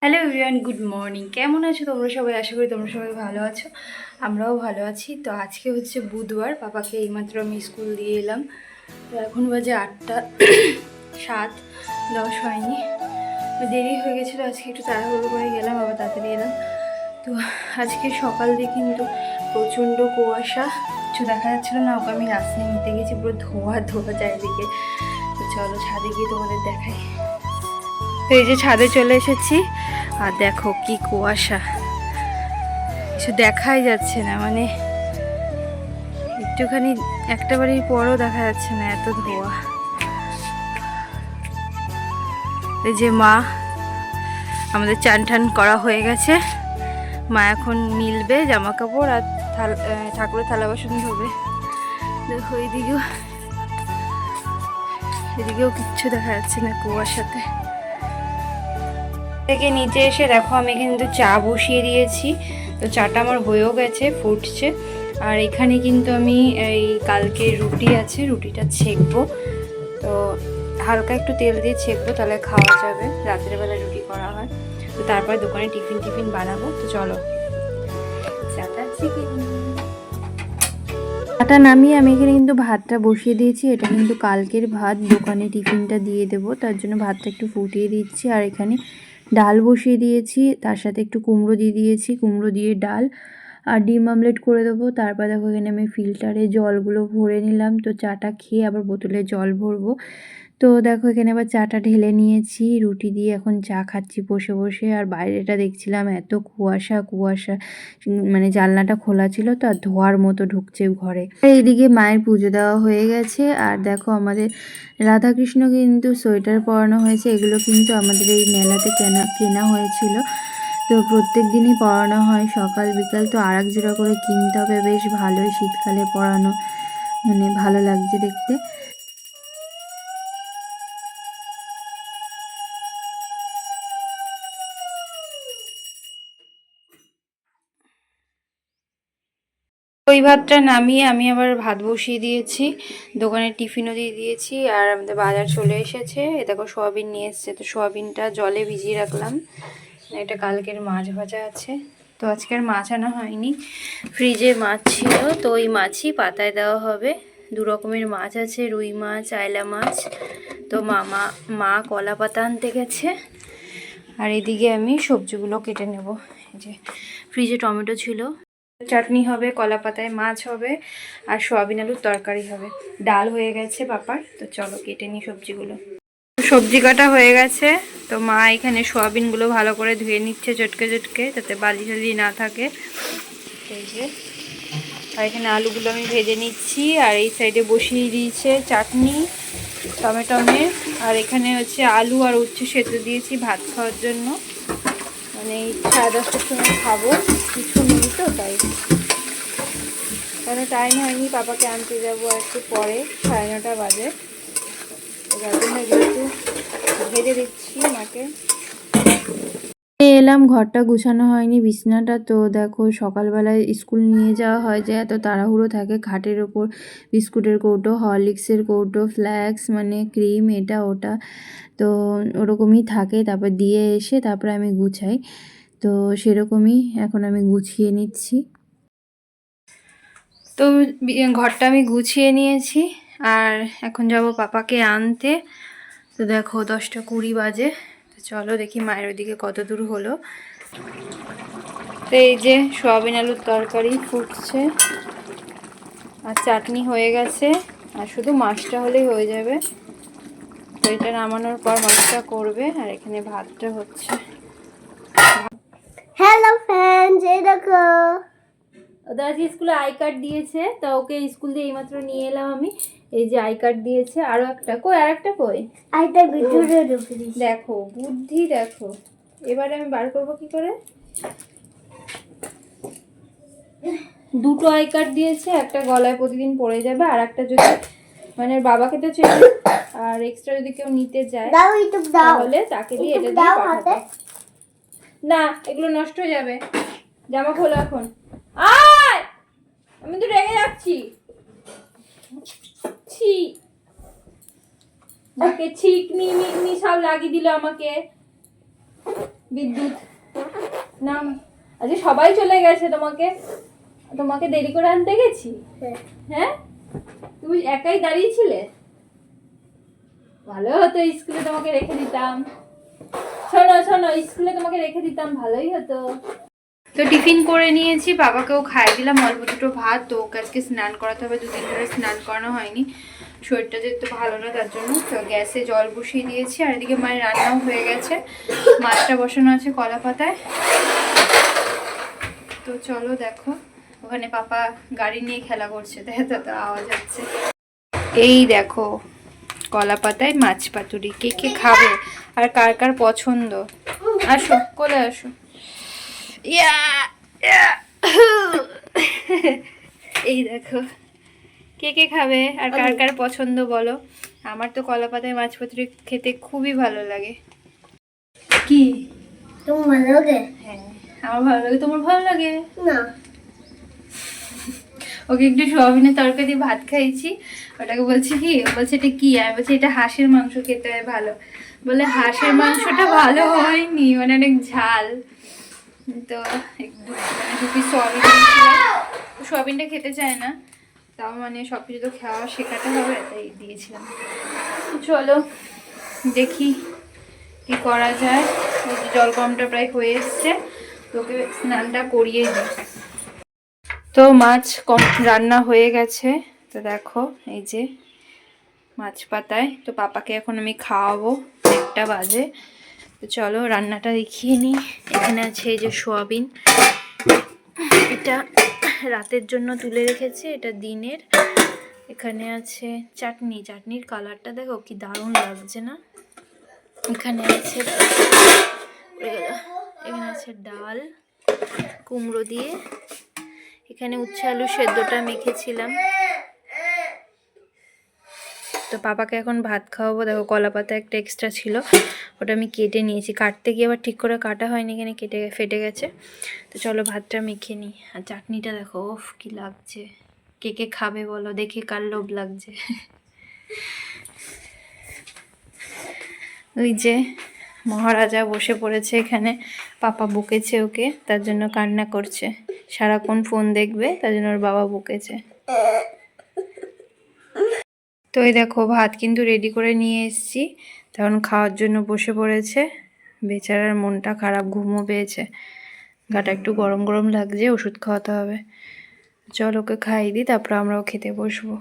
Hello everyone, good morning. কেমন আছো তোমরা সবাই? আশা করি তোমরা সবাই ভালো আছো, আমরাও ভালো আছি। তো আজকে হচ্ছে বুধবার, পাপাকে এইমাত্র আমি স্কুল দিয়ে এলাম। তো এখন বাজে 8:07, 10 হয়নি, দেরি হয়ে গেছিলো। আজকে একটু তাড়াহুড়ো করে গেলাম, আবার তাড়াতাড়ি এলাম। তো আজকে সকাল দিয়ে কিন্তু প্রচণ্ড কুয়াশা, কিছু দেখা যাচ্ছিলো না। ওকে আমি রাস্তায় নিতে গেছি, পুরো ধোয়া ধোয়া চারিদিকে। তো চলো ছাদে গিয়ে তোমাদের দেখাই। তো এই যে ছাদে চলে এসেছি, আর দেখো কি কুয়াশা, কিছু দেখাই যাচ্ছে না। মানে একটুখানি একটা বাড়ির পরও দেখা যাচ্ছে না, এত ধোয়া। এই যে মা, আমাদের চান টান করা হয়ে গেছে। মা এখন মিলবে জামা কাপড় আর ঠাকুরের থালা বাসন ধোবে। দেখো এদিকেও কিচ্ছু দেখা যাচ্ছে না কুয়াশাতে। থেকে নিচে এসে দেখো আমি কিন্তু চা বসিয়ে দিয়েছি। তো চাটা আমার হয়েও গেছে, ফুটছে। আর এখানে কিন্তু আমি এই কালকে রুটি আছে, রুটিটা ছেঁকবো। তো হালকা একটু তেল দিয়ে ছেঁকবো, তাহলে খাওয়া যাবে। রাতের বেলা রুটি করা হয়। তো তারপরে দোকানে টিফিন বানাবো। তো চলো চাটা নামিয়ে আমি এখানে কিন্তু ভাতটা বসিয়ে দিয়েছি। এটা কিন্তু কালকের ভাত, দোকানে টিফিনটা দিয়ে দেবো, তার জন্য ভাতটা একটু ফুটিয়ে দিচ্ছি। আর এখানে ডাল বসিয়ে দিয়েছি, তার সাথে একটু কুমড়ো দিয়ে দিয়েছি, কুমড়ো দিয়ে ডাল আর ডিম আমলেট করে দেবো। তারপর দেখো এখানে আমি ফিল্টারে জলগুলো ভরে নিলাম। তো চাটা খেয়ে আবার বোতলে জল ভরবো। তো দেখো এখানে আবার চাটা ঢেলে নিয়েছি, রুটি দিয়ে এখন চা খাচ্ছি বসে বসে। আর বাইরেটা দেখছিলাম এত কুয়াশা, মানে জানলাটা খোলা ছিল তো, আর ধোয়ার মতো ঢুকছে ঘরে। এইদিকে মায়ের পুজো দেওয়া হয়ে গেছে। আর দেখো আমাদের রাধাকৃষ্ণ কিন্তু সোয়েটার পরানো হয়েছে। এগুলো কিন্তু আমাদের এই মেলাতে কেনা হয়েছিল। তো প্রত্যেক দিনই পরানো হয় সকাল বিকাল। তো আর এক জোড়া করে কিনতে হবে, বেশ ভালোই শীতকালে পরানো, মানে ভালো লাগছে দেখতে। ওই ভাতটা নামিয়ে আমি আবার ভাত বসিয়ে দিয়েছি, দোকানে টিফিনও দিয়ে দিয়েছি। আর আমাদের বাজার চলে এসেছে। এ দেখো সোয়াবিন নিয়ে এসছে, তো সোয়াবিনটা জলে ভিজিয়ে রাখলাম। এটা কালকের মাছ ভাজা আছে। তো আজকের মাছ আনা হয়নি, ফ্রিজে মাছ ছিল। তো ওই মাছই পাতায় দেওয়া হবে। দু রকমের মাছ আছে, রুই মাছ, আয়লা মাছ। তো মা কলা পাতা আনতে গেছে। আর এদিকে আমি সবজিগুলো কেটে নেব। এই যে ফ্রিজে টমেটো ছিল, চাটনি হবে, কলা পাতায় মাছ হবে, আর সয়াবিন আলুর তরকারি হবে। ডাল হয়ে গেছে পাপার। তো চলো কেটে নিই সবজিগুলো। সবজি কাটা হয়ে গেছে। তো মা এখানে সয়াবিনগুলো ভালো করে ধুয়ে নিচ্ছে চটকে চটকে, যাতে বালি টালি না থাকে। এই যে, আর এখানে আলুগুলো আমি ভেজে নিচ্ছি। আর এই সাইডে বসিয়ে দিয়েছে চাটনি টমেটোমের। আর এখানে হচ্ছে আলু আর উচ্ছে সেদ্ধ দিয়েছি ভাত খাওয়ার জন্য, মানে এই 10:30টার সময় খাবো। কিছু নেই তো তাই, কারণ টাইম হয়নি, পাপাকে আনতে যাবো আর একটু পরে, 9:30 বাজে। তো যার জন্য একটু ভেজে দিচ্ছি মাকে। এলাম, ঘরটা গুছানো হয়নি, বিছনাটা। তো দেখো সকালবেলায় স্কুল নিয়ে যাওয়া হয় যে এত তাড়াহুড়ো থাকে। খাটের ওপর বিস্কুটের কৌটো, হরলিক্সের কৌটো, ফ্ল্যাক্স মানে ক্রিম, এটা ওটা, তো ওরকমই থাকে। তারপর দিয়ে এসে তারপরে আমি গুছাই। তো সেরকমই এখন আমি গুছিয়ে নিচ্ছি। তো ঘরটা আমি গুছিয়ে নিয়েছি। আর এখন যাব পাপাকে আনতে। তো দেখো 10:20 বাজে। তো চলো দেখি মায়ের ওদিকে কত দূর হলো। তো এই যে সয়াবিন আলুর তরকারি ফুটছে, আর চাটনি হয়ে গেছে, আর শুধু মাছটা হলেই হয়ে যাবে। তো এটা নামানোর পর মাছটা করবে। আর এখানে ভাতটা হচ্ছে। হ্যালো ফ্রেন্ডস, এই দেখো ওদের আজকে স্কুলে আই কার্ড দিয়েছে। তা ওকে স্কুল দিয়ে এইমাত্র নিয়ে এলাম আমি। এই যে আই কার্ড দিয়েছে, আরো একটা কই, আর একটা কই, আইটা ভিডিওতে ঢুকে দিয়েছি। দেখো বুদ্ধি দেখো। এবারে আমি বার করবো কি করে? দুটো আই কার্ড দিয়েছে, একটা গলায় প্রতিদিন পড়ে যাবে, আর একটা যদি মানে বাবাকে তো চেয়ে, আর এক্সট্রা যদি কেউ নিতে যায় তাহলে তাকে দিয়ে এটা দিয়ে পাঠাতে। না, এগুলো নষ্ট হয়ে যাবে। জামা খোলো এখন। আয়, আমি তো রেগে যাচ্ছি। ছি, ওকে ছিকনি মিকনি সব লাগিয়ে দিল আমাকে। বিদ্যুৎ নাম। আজকে সবাই চলে গেছে, তোমাকে তোমাকে দেরি করে আনতে গেছি। হ্যাঁ। হ্যাঁ, তুমি একাই দাঁড়িয়েছিলে। ভালো হতো স্কুলে তোমাকে রেখে দিতাম। শোনো শোনো, স্কুলে তোমাকে রেখে দিতাম, ভালোই হতো। তো টিফিন করে নিয়েছি, বাবাকেও খাই দিলাম অল্প দুটো ভাত। তো ওকে আজকে স্নান করাতে হবে, দুদিন ধরে স্নান করানো হয়নি, শরীরটা যেহেতু ভালো না তার জন্য। তো গ্যাসে জল বসিয়ে দিয়েছি, আর এদিকে মায়ের রান্নাও হয়ে গেছে, মাছটা বসানো আছে কলা পাতায়। তো চলো দেখো, ওখানে পাপা গাড়ি নিয়ে খেলা করছে, তাই তো আওয়াজ হচ্ছে। এই দেখো কলা পাতায় মাছ পাতুরি, কে কে খাবে আর কার কার পছন্দ, আসো কোলে আসো। ইয়া ইয়া। এই দেখো কে কে খাবে আর কার কার পছন্দ বলো। আমার তো কলা পাতায় মাছ পাতুরি খেতে খুবই ভালো লাগে। কি? তুমি ভালো লাগে? হ্যাঁ আমার ভালো লাগে, তোমার ভালো লাগে না। ওকে একটু সোয়াবিনের তরকারি দিয়ে ভাত খাইছি, ওটাকে বলছি কি, বলছে এটা কি, আমি বলছি এটা হাঁসের মাংস খেতে হয় ভালো, বলে হাঁসের মাংসটা ভালো হয়নি, মানে অনেক ঝাল। তো একটু মানে 2 পিস সোয়াবিন দিয়েছিলাম, সোয়াবিনটা খেতে চায় না, তাও মানে সব কিছু তো খাওয়া শেখাতে হবে, তাই দিয়েছিলাম। চলো দেখি কি করা যায়। ওই যে জল গরমটা প্রায় হয়ে এসছে, তোকে স্নানটা করিয়ে দিই। তো মাছ কম রান্না হয়ে গেছে, তো দেখো এই যে মাছ পাতায়। তো পাপাকে এখন আমি খাওয়াবো, 1টা বাজে। তো চলো রান্নাটা দেখিয়ে নিই। এখানে আছে এই যে সোয়াবিন, এটা রাতের জন্য তুলে রেখেছি, এটা দিনের। এখানে আছে চাটনি, চাটনির কালারটা দেখো কি দারুণ লাগছে না। এখানে আছে এখানে আছে ডাল কুমড়ো দিয়ে, এখানে উচ্ছে আলু সেদ্ধটা মেখেছিলাম। তো পাপাকে এখন ভাত খাওয়াবো। দেখো কলা পাতা একটা এক্সট্রা ছিল, ওটা আমি কেটে নিয়েছি, কাটতে গিয়ে আবার ঠিক করে কাটা হয়নি, এখানে কেটে ফেটে গেছে। তো চলো ভাতটা মেখে নিই। আর চাটনিটা দেখো ওফ কি লাগছে, কে কে খাবে বলো, দেখে কার লোভ লাগছে। ওই যে মহারাজা বসে পড়েছে এখানে, পাপা বকেছে ওকে, তার জন্য কান্না করছে, সারাক্ষণ ফোন দেখবে, তার জন্য ওর বাবা বকেছে। তো এই দেখো ভাত কিন্তু রেডি করে নিয়ে এসেছি, তখন খাওয়ার জন্য বসে পড়েছে। বেচারার মনটা খারাপ, ঘুমও পেয়েছে, গাটা একটু গরম গরম লাগছে, ওষুধ খাওয়াতে হবে। চল ওকে খাইয়ে দিই, তারপর আমরাও খেতে বসবো।